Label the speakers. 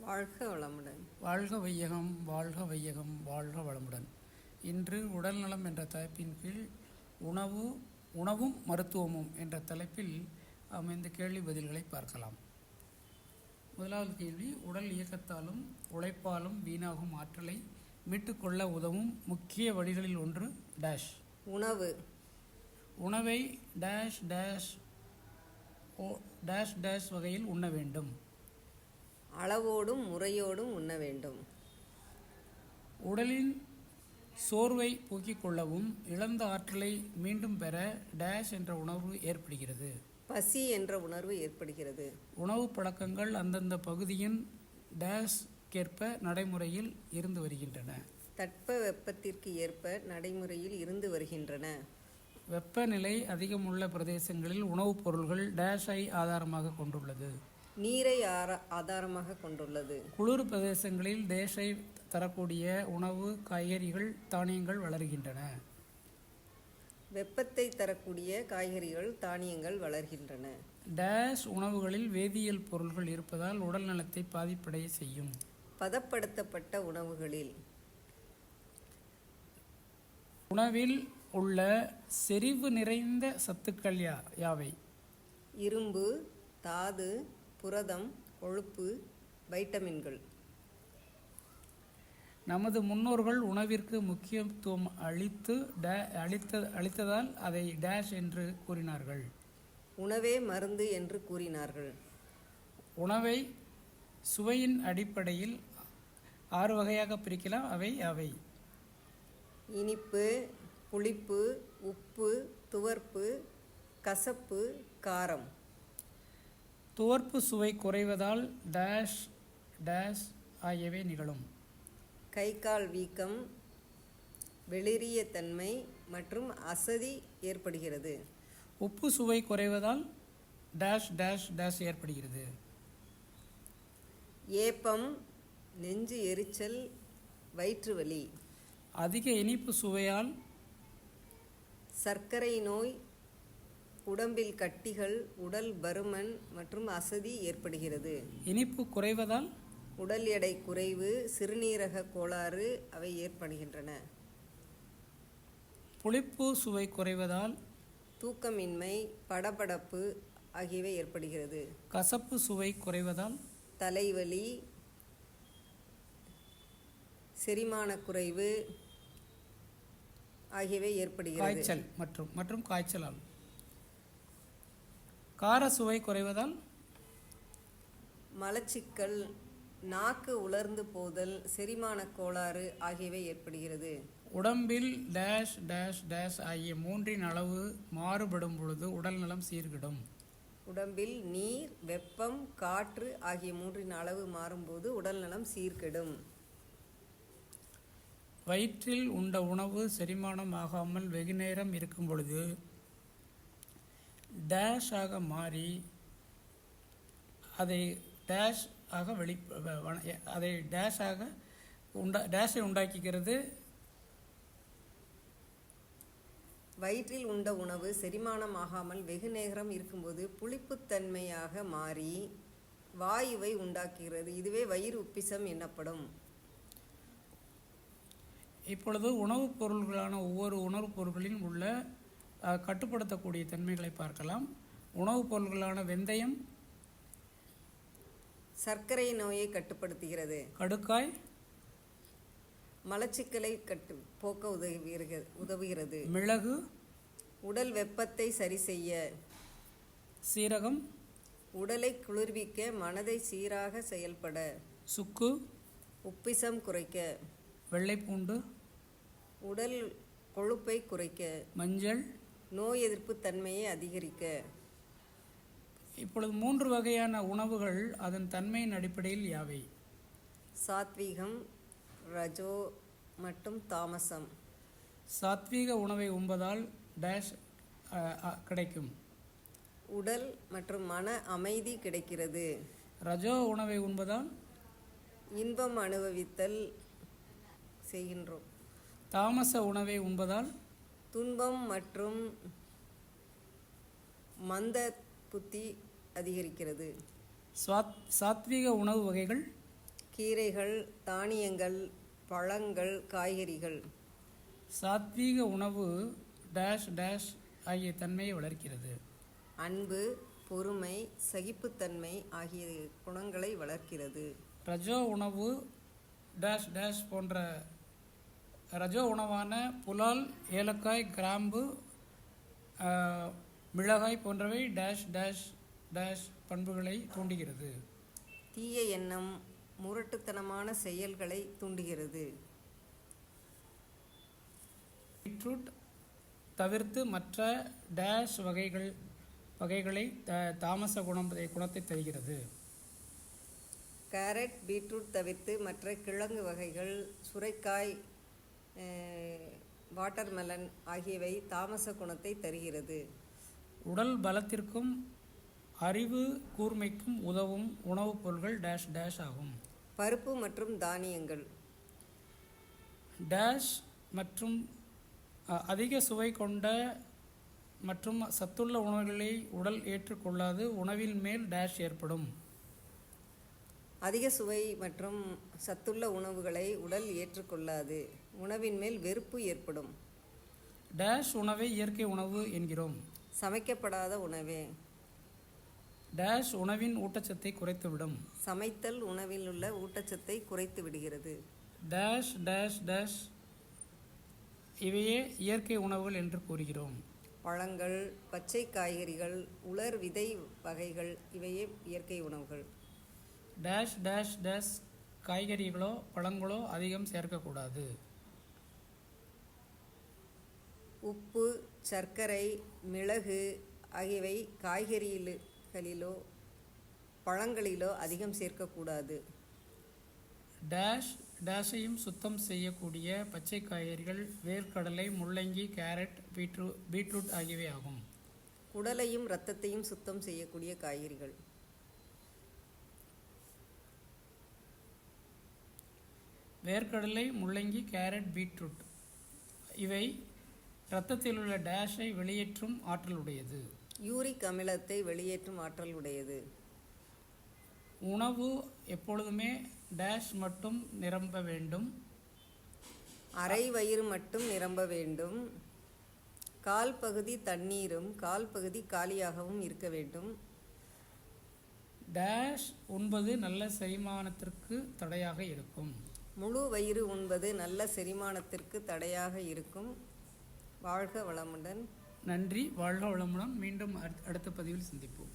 Speaker 1: வாழ்க வளமுடன்.
Speaker 2: வாழ்க வையகம், வாழ்க வையகம், வாழ்க வளமுடன். இன்று உடல்நலம் என்ற தலைப்பின் கீழ் உணவும் மருத்துவமும் என்ற தலைப்பில் அமைந்த கேள்வி பதில்களை பார்க்கலாம். முதலாவது கேள்வி: உடல் இயக்கத்தாலும் உழைப்பாலும் வீணாகும் ஆற்றலை மீட்டுக்கொள்ள உதவும் முக்கிய வழிகளில் ஒன்று டேஷ்.
Speaker 1: உணவு.
Speaker 2: உணவை டேஷ் டேஷ் டேஷ் டேஷ் வகையில் உண்ண வேண்டும்.
Speaker 1: அளவோடும் முறையோடும் உண்ண வேண்டும்.
Speaker 2: உடலின் சோர்வை போக்கிக் கொள்ளவும் இழந்த ஆற்றலை மீண்டும் பெற டேஷ் என்ற உணர்வு ஏற்படுகிறது.
Speaker 1: பசி என்ற உணர்வு ஏற்படுகிறது.
Speaker 2: உணவு பழக்கங்கள் அந்தந்த பகுதியின் டேஷ்கேற்ப நடைமுறையில் இருந்து வருகின்றன.
Speaker 1: தட்ப வெப்பத்திற்கு ஏற்ப நடைமுறையில் இருந்து வருகின்றன.
Speaker 2: வெப்பநிலை அதிகமுள்ள பிரதேசங்களில் உணவுப் பொருள்கள் டேஷை ஆதாரமாக கொண்டுள்ளது.
Speaker 1: நீரை ஆதாரமாக கொண்டுள்ளது.
Speaker 2: குளிர் பிரதேசங்களில் டேஷை தரக்கூடிய உணவு, காய்கறிகள், தானியங்கள் வளர்கின்றன.
Speaker 1: வெப்பத்தை தரக்கூடிய காய்கறிகள், தானியங்கள் வளர்கின்றன.
Speaker 2: டேஷ் உணவுகளில் வேதியியல் பொருள்கள் இருப்பதால் உடல் நலத்தை பாதிப்படைய செய்யும்.
Speaker 1: பதப்படுத்தப்பட்ட உணவுகளில்.
Speaker 2: உணவில் உள்ள செறிவு நிறைந்த சத்துக்கள் யாவை?
Speaker 1: இரும்பு, தாது, புரதம், கொழுப்பு, வைட்டமின்கள்.
Speaker 2: நமது முன்னோர்கள் உணவிற்கு முக்கியத்துவம் அளித்ததால் அதை டேஷ் என்று கூறினார்கள்.
Speaker 1: உணவே மருந்து என்று கூறினார்கள்.
Speaker 2: உணவை சுவையின் அடிப்படையில் 6 வகையாக பிரிக்கலாம். அவை
Speaker 1: இனிப்பு, புளிப்பு, உப்பு, துவர்ப்பு, கசப்பு, காரம்.
Speaker 2: துவர்ப்பு சுவை குறைவதால் டேஷ் டேஷ் ஆகியவை நிகழும்.
Speaker 1: கை கால் வீக்கம், வெளிரிய தன்மை மற்றும் அசதி ஏற்படுகிறது.
Speaker 2: உப்பு சுவை குறைவதால் டேஷ் டேஷ் டேஷ் ஏற்படுகிறது.
Speaker 1: ஏப்பம், நெஞ்சு எரிச்சல், வயிற்று வலி.
Speaker 2: அதிக இனிப்பு சுவையால்
Speaker 1: சர்க்கரை நோய், உடம்பில் கட்டிகள், உடல் பருமன் மற்றும் அசதி ஏற்படுகிறது.
Speaker 2: இனிப்பு குறைவதால்
Speaker 1: உடல் எடை குறைவு, சிறுநீரக கோளாறு அவை ஏற்படுகின்றன.
Speaker 2: புளிப்பு சுவை குறைவதால்
Speaker 1: தூக்கமின்மை, படபடப்பு ஆகியவை ஏற்படுகிறது.
Speaker 2: கசப்பு சுவை குறைவதால்
Speaker 1: தலைவலி, செரிமான குறைவு ஆகியவை ஏற்படுகிறது.
Speaker 2: காய்ச்சல் மற்றும் காய்ச்சலால். கார சுவை குறைவதால்
Speaker 1: மலச்சிக்கல், நாக்கு உலர்ந்து போதல், செரிமான கோளாறு ஆகியவை ஏற்படுகிறது.
Speaker 2: உடம்பில் டேஷ் டேஷ் டேஷ் ஆகிய 3 அளவு மாறுபடும் பொழுது உடல் நலம் சீர்கிடும்.
Speaker 1: உடம்பில் நீர், வெப்பம், காற்று ஆகிய 3 அளவு மாறும்போது உடல் நலம் சீர்கெடும்.
Speaker 2: வயிற்றில் உண்ட உணவு செரிமானம் ஆகாமல் வெகுநேரம் இருக்கும் பொழுது டேஷ் ஆக மாறி அதை டேஷை உண்டாக்குகிறது.
Speaker 1: வயிற்றில் உண்ட உணவு செரிமானம் ஆகாமல் வெகு நேரம் இருக்கும்போது புளிப்புத்தன்மையாக மாறி வாயுவை உண்டாக்குகிறது. இதுவே வயிறு உப்பிசம் எனப்படும்.
Speaker 2: இப்பொழுது உணவுப் பொருள்களான ஒவ்வொரு உணவுப் பொருட்களிலும் உள்ள கட்டுப்படுத்தக்கூடிய தன்மைகளை பார்க்கலாம். உணவுப் பொருள்களான வெந்தயம்
Speaker 1: சர்க்கரை நோயை கட்டுப்படுத்துகிறது.
Speaker 2: கடுக்காய்
Speaker 1: மலச்சிக்கலை போக்க உதவுகிறது.
Speaker 2: மிளகு
Speaker 1: உடல் வெப்பத்தை சரி செய்ய.
Speaker 2: சீரகம்
Speaker 1: உடலை குளிர்விக்க, மனதை சீராக செயல்பட.
Speaker 2: சுக்கு
Speaker 1: உப்பிசம் குறைக்க.
Speaker 2: வெள்ளைப்பூண்டு
Speaker 1: உடல் கொழுப்பை குறைக்க.
Speaker 2: மஞ்சள்
Speaker 1: நோய் எதிர்ப்பு தன்மையை அதிகரிக்க.
Speaker 2: இப்பொழுது 3 வகையான உணவுகள் அதன் தன்மையின் அடிப்படையில் யாவை?
Speaker 1: சாத்வீகம், ரஜோ மற்றும் தாமசம்.
Speaker 2: சாத்வீக உணவை உண்பதால் டேஷ் கிடைக்கும்.
Speaker 1: உடல் மற்றும் மன அமைதி கிடைக்கிறது.
Speaker 2: ரஜோ உணவை உண்பதால்
Speaker 1: இன்பம் அனுபவித்தல் செய்கின்றோம்.
Speaker 2: தாமச உணவை உண்பதால்
Speaker 1: துன்பம் மற்றும் மந்த புத்தி அதிகரிக்கிறது.
Speaker 2: சாத்வீக உணவு வகைகள்
Speaker 1: கீரைகள், தானியங்கள், பழங்கள், காய்கறிகள்.
Speaker 2: சாத்வீக உணவு டேஷ் டேஷ் ஆகிய தன்மையை வளர்க்கிறது.
Speaker 1: அன்பு, பொறுமை, சகிப்புத்தன்மை ஆகிய குணங்களை வளர்க்கிறது.
Speaker 2: ரஜோ உணவு டேஷ் டேஷ் போன்ற ரஜோ உணவான புலால், ஏலக்காய், கிராம்பு, மிளகாய் போன்றவை டேஷ் டேஷ் டேஷ் பண்புகளை தூண்டுகிறது.
Speaker 1: தீய எண்ணம், முரட்டுத்தனமான செயல்களை தூண்டுகிறது.
Speaker 2: பீட்ரூட் தவிர்த்து மற்ற டேஷ் வகைகளை தாமச குணத்தை தருகிறது.
Speaker 1: கேரட், பீட்ரூட் தவிர்த்து மற்ற கிழங்கு வகைகள், சுரைக்காய், வாட்டர்மெலன் ஆகியவை தாமச குணத்தை தருகிறது.
Speaker 2: உடல் பலத்திற்கும் அறிவு கூர்மைக்கும் உதவும் உணவுப் பொருட்கள் டேஷ் டேஷ் ஆகும்.
Speaker 1: பருப்பு மற்றும் தானியங்கள்.
Speaker 2: டேஷ் மற்றும் அதிக சுவை கொண்ட மற்றும் சத்துள்ள உணவுகளை உடல் ஏற்றுக்கொள்ளாது. உணவின் மேல் டேஷ் ஏற்படும்.
Speaker 1: அதிக சுவை மற்றும் சத்துள்ள உணவுகளை உடல் ஏற்றுக்கொள்ளாது. உணவின் மேல் வெறுப்பு ஏற்படும்.
Speaker 2: டேஷ் உணவை இயற்கை உணவு என்கிறோம்.
Speaker 1: சமைக்கப்படாத உணவே.
Speaker 2: டேஷ் உணவின் ஊட்டச்சத்தை குறைத்துவிடும்.
Speaker 1: சமைத்தல் உணவில் உள்ள ஊட்டச்சத்தை குறைத்து விடுகிறது.
Speaker 2: டேஷ் டேஷ் டேஷ் இவையே இயற்கை உணவுகள் என்று கூறுகிறோம்.
Speaker 1: பழங்கள், பச்சை காய்கறிகள், உலர் விதை வகைகள் இவையே இயற்கை உணவுகள்.
Speaker 2: டேஷ் டேஷ் டேஷ் காய்கறிகளோ பழங்களோ அதிகம் சேர்க்கக்கூடாது.
Speaker 1: உப்பு, சர்க்கரை, மிளகு ஆகியவை காய்கறிகளிலோ பழங்களிலோ அதிகம் சேர்க்கக்கூடாது.
Speaker 2: டேஷ் டேஷையும் சுத்தம் செய்யக்கூடிய பச்சை காய்கறிகள் வேர்க்கடலை, முள்ளங்கி, கேரட், பீட்ரூட் ஆகியவை ஆகும்.
Speaker 1: குடலையும் இரத்தத்தையும் சுத்தம் செய்யக்கூடிய காய்கறிகள்.
Speaker 2: வேர்க்கடலை, முள்ளங்கி, கேரட், பீட்ரூட் இவை இரத்தத்தில் உள்ள டேஷை வெளியேற்றும் ஆற்றல் உடையது.
Speaker 1: யூரிக் அமிலத்தை வெளியேற்றும் ஆற்றல் உடையது.
Speaker 2: உணவு எப்பொழுதுமே டேஷ் மட்டும் நிரம்ப வேண்டும்.
Speaker 1: அரை வயிறு மட்டும் நிரம்ப வேண்டும். கால் பகுதி தண்ணீரும் கால் பகுதி காலியாகவும் இருக்க வேண்டும்.
Speaker 2: டேஷ் உண்பது நல்ல செரிமானத்திற்கு தடையாக இருக்கும்.
Speaker 1: முழு வயிறு உண்பது நல்ல செரிமானத்திற்கு தடையாக இருக்கும். வாழ்க வளமுடன்.
Speaker 2: நன்றி. வாழ்க வளமுடன். மீண்டும் அடுத்த பதிவில் சந்திப்போம்.